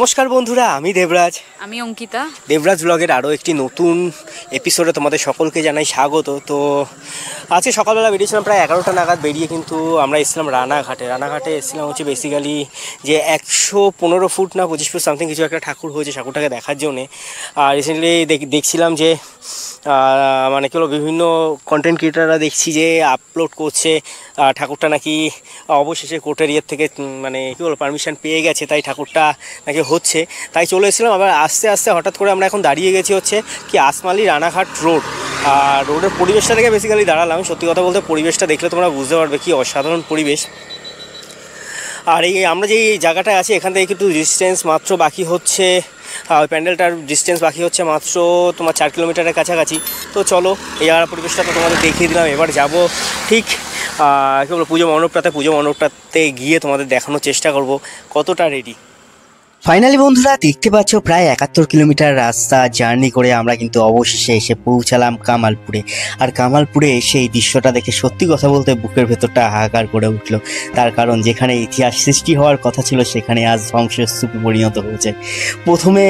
নমস্কার বন্ধুরা, আমি দেবরাজ। আমি অঙ্কিতা। দেবরাজ ব্লগের আরও একটি নতুন এপিসোডে তোমাদের সকলকে জানাই স্বাগত। তো আজকে সকালবেলা বেরিয়েছিলাম প্রায় 11টা নাগাদ, বেরিয়ে কিন্তু আমরা এসেছিলাম রানাঘাটে এসেছিলাম হচ্ছে বেসিক্যালি যে 115 ফুট না 25 ফুট সামথিং কিছু একটা ঠাকুর হয়েছে, ঠাকুরটাকে দেখার জন্যে। আর রিসেন্টলি দেখছিলাম যে মানে কি হলো, বিভিন্ন কন্টেন্ট ক্রিয়েটাররা দেখছি যে আপলোড করছে ঠাকুরটা নাকি অবশেষে কোর্টের ইয়ের থেকে মানে কী বলো পারমিশন পেয়ে গেছে, তাই ঠাকুরটা নাকি হচ্ছে। তাই চলে এসেছিলাম। আবার আস্তে আস্তে হঠাৎ করে আমরা এখন দাঁড়িয়ে গেছি হচ্ছে কি আশমালি রানাঘাট রোড। আর রোডের পরিবেশটা দেখে বেসিক্যালি দাঁড়ালাম। সত্যি কথা বলতে পরিবেশটা দেখলে তোমরা বুঝতে পারবে কি অসাধারণ পরিবেশ। আর এই আমরা যে জায়গাটায় আছি এখান থেকে একটু ডিস্টেন্স মাত্র বাকি হচ্ছে, ওই প্যান্ডেলটার ডিস্টেন্স বাকি হচ্ছে মাত্র তোমার 4 কিলোমিটারের কাছাকাছি। তো চলো এই জায়গার পরিবেশটা তো তোমাদের দেখিয়ে দিলাম। এবার যাব ঠিক কী বলবো পুজো মণ্ডপটাতে গিয়ে তোমাদের দেখানোর চেষ্টা করব কতটা রেডি। ফাইনালি বন্ধুরা দেখতে পাচ্ছ প্রায় 71 কিলোমিটার রাস্তা জার্নি করে আমরা কিন্তু অবশেষে এসে পৌঁছালাম কামালপুরে। আর কামালপুরে এসে এই দৃশ্যটা দেখে সত্যি কথা বলতে বুকের ভেতরটা হাহাকার করে উঠলো। তার কারণ যেখানে ইতিহাস সৃষ্টি হওয়ার কথা ছিল সেখানে আজ ধ্বংসস্তূপে পরিণত হয়েছে। প্রথমে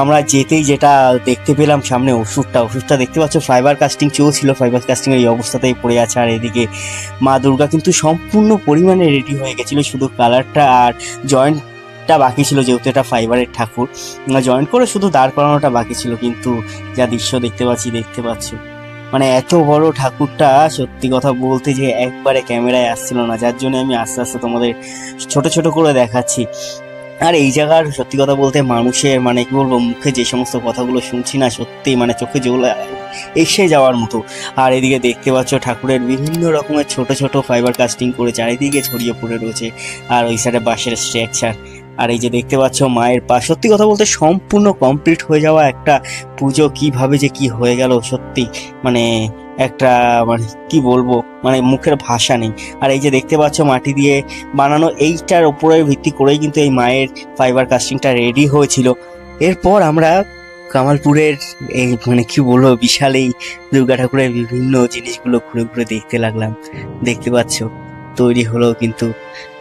আমরা যেতেই যেটা দেখতে পেলাম সামনে ওষুধটা দেখতে পাচ্ছ, ফাইবার কাস্টিং চলছিল, ফাইবার কাস্টিংয়ের এই অবস্থাতেই পড়ে আছে। আর এদিকে মা দুর্গা কিন্তু সম্পূর্ণ পরিমাণে রেডি হয়ে গেছিলো, শুধু কালারটা আর জয়েন্টটা বাকি ছিল, যেহেতু এটা ফাইবারের ঠাকুর জয়েন্ট করে শুধু দাঁড় করানোটা বাকি ছিল। কিন্তু যা দৃশ্য দেখতে পাচ্ছ মানে এত বড় ঠাকুরটা সত্যি কথা বলতে যে একবারে ক্যামেরায় আসছিল না, যার জন্য আমি আস্তে আস্তে তোমাদের ছোট ছোট করে দেখাচ্ছি। আর এই জায়গার সত্যি কথা বলতে মানুষের মানে কি বলবো মুখে যে সমস্ত কথাগুলো শুনছি না, সত্যি মানে চোখে জল এসে যাওয়ার মতো। আর এদিকে দেখতে পাচ্ছ ঠাকুরের বিভিন্ন রকমের ছোট ছোট ফাইবার কাস্টিং করে চারিদিকে ছড়িয়ে পড়ে রয়েছে। আর ওই সাইডে বাঁশের স্ট্রাকচার। আর এই যে দেখতে পাচ্ছ মায়ের পা, সত্যি কথা বলতে সম্পূর্ণ কমপ্লিট হয়ে যাওয়া একটা পুজো কিভাবে যে কি হয়ে গেল সত্যি মানে একটা মানে কি বলবো মানে মুখের ভাষা নেই। আর এই যে দেখতে পাচ্ছ মাটি দিয়ে বানানো এইটার উপরে ভিত্তি করেই কিন্তু এই মায়ের ফাইবার কাস্টিংটা রেডি হয়েছিল। এরপর আমরা কামালপুরের এই মানে কি বলবো বিশাল এই দুর্গা ঠাকুরের বিভিন্ন জিনিসগুলো ঘুরে ঘুরে দেখতে লাগলাম। দেখতে পাচ্ছ তৈরি হলো কিন্তু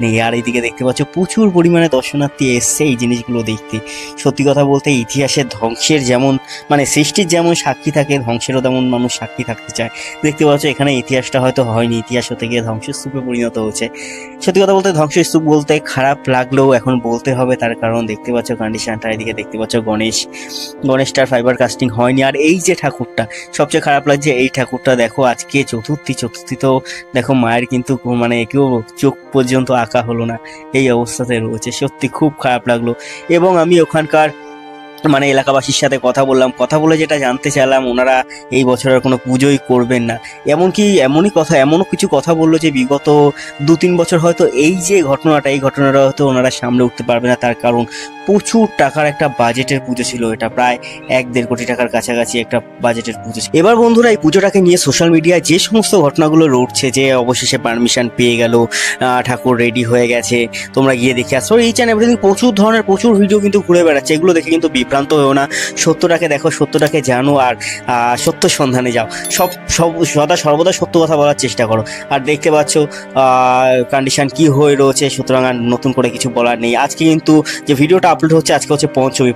নেই। আর এইদিকে দেখতে পাচ্ছ প্রচুর পরিমাণে দর্শনার্থী এসছে এই জিনিসগুলো দেখতে। সত্যি কথা বলতে ইতিহাসের ধ্বংসের যেমন মানে সৃষ্টির যেমন সাক্ষী থাকে, ধ্বংসেরও তেমন মানুষ সাক্ষী থাকতে চায়। দেখতে পাচ্ছ এখানে ইতিহাসটা হয়তো হয়নি, ইতিহাস হতে গিয়ে ধ্বংসস্তূপে পরিণত হচ্ছে। সত্যি কথা বলতে ধ্বংসস্তূপ বলতে খারাপ লাগলেও এখন বলতে হবে, তার কারণ দেখতে পাচ্ছ কন্ডিশনটা। এদিকে দেখতে পাচ্ছ গণেশটার ফাইবার কাস্টিং হয়নি। আর এই যে ঠাকুরটা সবচেয়ে খারাপ লাগছে, এই ঠাকুরটা দেখো আজকে চতুর্থী তো দেখো মায়ের কিন্তু মানে কেউ চোখ পর্যন্ত আঁকা হলো না, এই অবস্থাতে রয়েছে। সত্যি খুব খারাপ লাগলো। এবং আমি ওখানকার মানে এলাকাবাসীর সাথে কথা বলে যেটা জানতে চাইলাম, ওনারা এই বছর আর কোনো পুজোই করবেন না। এমনও কিছু কথা বললো যে বিগত 2-3 বছর হয়তো এই ঘটনাটা হয়তো ওনারা সামলে উঠতে পারবে না। তার কারণ প্রচুর টাকার একটা বাজেটের পুজো ছিল, এটা প্রায় 1-1.5 কোটি টাকার কাছাকাছি একটা বাজেটের পুজো ছিল। এবার বন্ধুরা এই পুজোটাকে নিয়ে সোশ্যাল মিডিয়ায় যে সমস্ত ঘটনাগুলো রটছে যে অবশেষে পারমিশন পেয়ে গেল, ঠাকুর রেডি হয়ে গেছে, তোমরা গিয়ে দেখে আসো, এইচ অ্যান্ড এভরিথিং প্রচুর ভিডিও কিন্তু ঘুরে বেড়াচ্ছে। এগুলো দেখে কিন্তু বিভ্রান্ত হয়েও না, সত্যটাকে দেখো, সত্যটাকে জানো, আর সত্য সন্ধানে যাও। সর্বদা সত্য কথা বলার চেষ্টা করো। আর দেখতে পাচ্ছ কন্ডিশন কি হয়ে রয়েছে, সুতরাং আর নতুন করে কিছু বলার নেই। আজকে কিন্তু যে ভিডিওটা আপলোড হচ্ছে আজকে হচ্ছে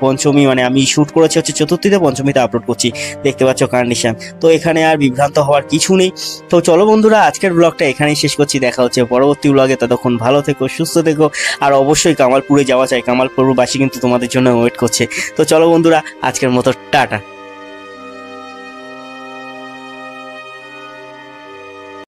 পঞ্চমী মানে আমি শুট করেছি হচ্ছে চতুর্থীতে, পঞ্চমীতে আপলোড করছি। দেখতে পাচ্ছ কন্ডিশন। তো এখানে আর বিভ্রান্ত হওয়ার কিছু নেই। তো চলো বন্ধুরা আজকের ব্লগটা এখানেই শেষ করছি, দেখা হচ্ছে পরবর্তী ব্লগে। ততক্ষণ ভালো থেকো, সুস্থ থেকো। আর অবশ্যই কামালপুরে যাওয়া চাই, কামালপুরবাসী কিন্তু তোমাদের জন্য ওয়েট করছে। তো চলো বন্ধুরা আজকের মতো টাটা।